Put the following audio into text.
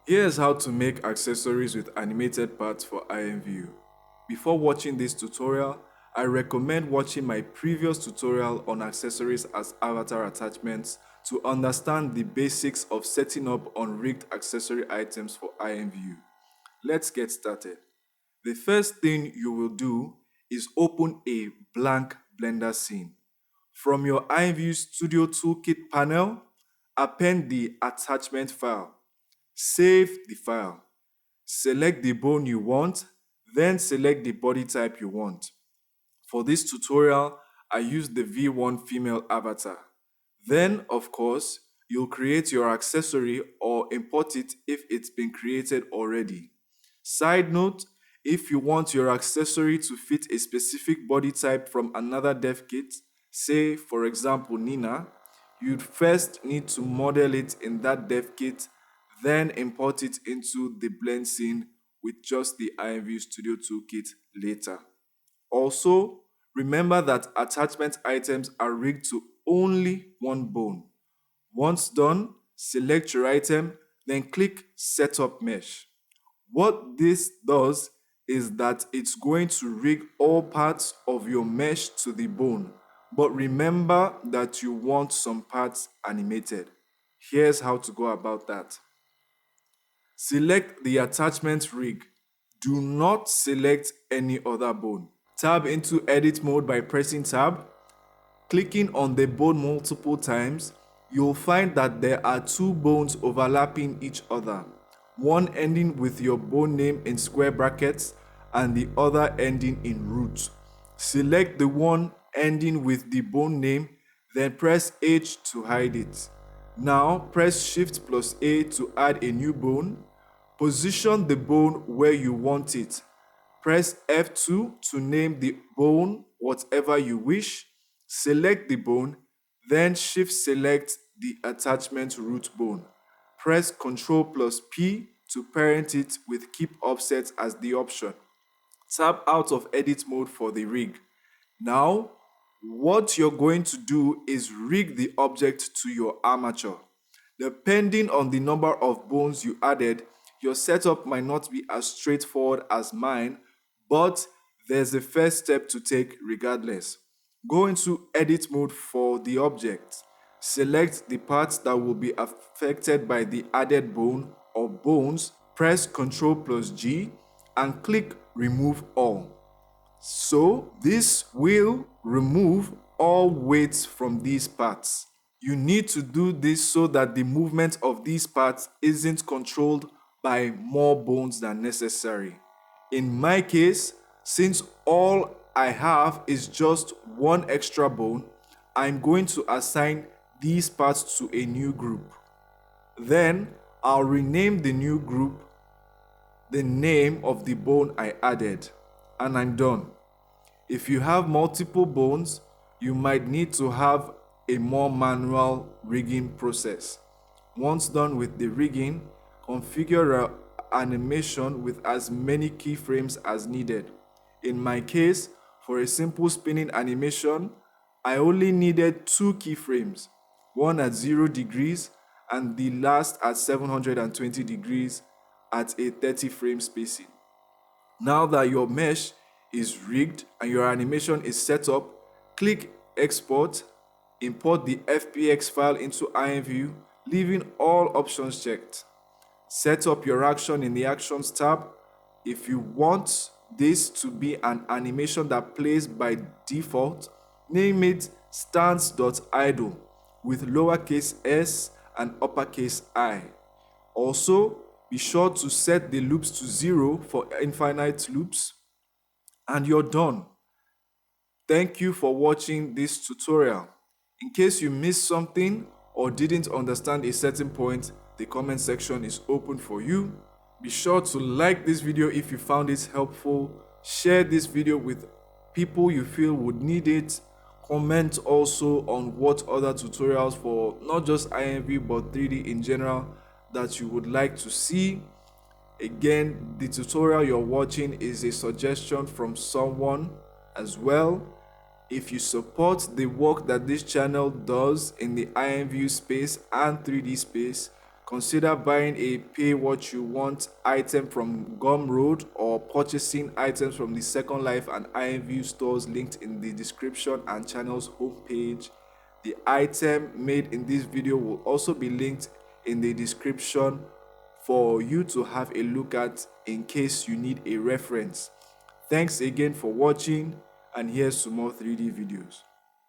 Here's how to make accessories with animated parts for IMVU. Before watching this tutorial, I recommend watching my previous tutorial on accessories as avatar attachments to understand the basics of setting up unrigged accessory items for IMVU. Let's get started. The first thing you will do is open a blank Blender scene. From your IMVU Studio Toolkit panel, append the attachment file. Save the file. Select the bone you want, then select the body type you want. For this tutorial, I used the V1 female avatar. Then, of course, you'll create your accessory or import it if it's been created already. Side note, if you want your accessory to fit a specific body type from another dev kit, say for example Nina, you'd first need to model it in that dev kit, then import it into the blend scene with just the IMVU Studio Toolkit later. Also, remember that attachment items are rigged to only one bone. Once done, select your item, then click Setup Mesh. What this does is that it's going to rig all parts of your mesh to the bone. But remember that you want some parts animated. Here's how to go about that. Select the attachment rig. Do not select any other bone. Tab into edit mode by pressing tab. Clicking on the bone multiple times, you'll find that there are two bones overlapping each other, one ending with your bone name in square brackets and the other ending in root. Select the one ending with the bone name, then press H to hide it. Now press Shift plus A to add a new bone. Position the bone where you want it. Press F2 to name the bone whatever you wish. Select the bone, then Shift select the attachment root bone. Press Ctrl plus P to parent it with keep offset as the option. Tap out of edit mode for the rig. Now, what you're going to do is rig the object to your armature. Depending on the number of bones you added, your setup might not be as straightforward as mine, but there's a first step to take regardless. Go into edit mode for the object. Select the parts that will be affected by the added bone or bones, press Ctrl plus G and click remove all. So this will remove all weights from these parts. You need to do this so that the movement of these parts isn't controlled by more bones than necessary. In my case, since all I have is just one extra bone, I'm going to assign these parts to a new group. Then I'll rename the new group the name of the bone I added, and I'm done. If you have multiple bones, you might need to have a more manual rigging process. Once done with the rigging, configure an animation with as many keyframes as needed. In my case, for a simple spinning animation, I only needed 2 keyframes, one at 0 degrees and the last at 720 degrees at a 30 frame spacing. Now that your mesh is rigged and your animation is set up, click Export, import the FPX file into IMVU, leaving all options checked. Set up your action in the Actions tab. If you want this to be an animation that plays by default, name it stance.idle with lowercase s and uppercase I. Also, be sure to set the loops to 0 for infinite loops, and you're done. Thank you for watching this tutorial. In case you missed something or didn't understand a certain point, the comment section is open for you. Be sure to like this video if you found it helpful. Share this video with people you feel would need it. Comment also on what other tutorials for not just IMV but 3D in general that you would like to see. Again, the tutorial you're watching is a suggestion from someone as well. If you support the work that this channel does in the IMVU space and 3D space, Consider buying a pay what you want item from Gumroad or purchasing items from the Second Life and IMVU stores linked in the description and channel's homepage. The item made in this video will also be linked in the description for you to have a look at in case you need a reference. Thanks again for watching, and here's some more 3D videos.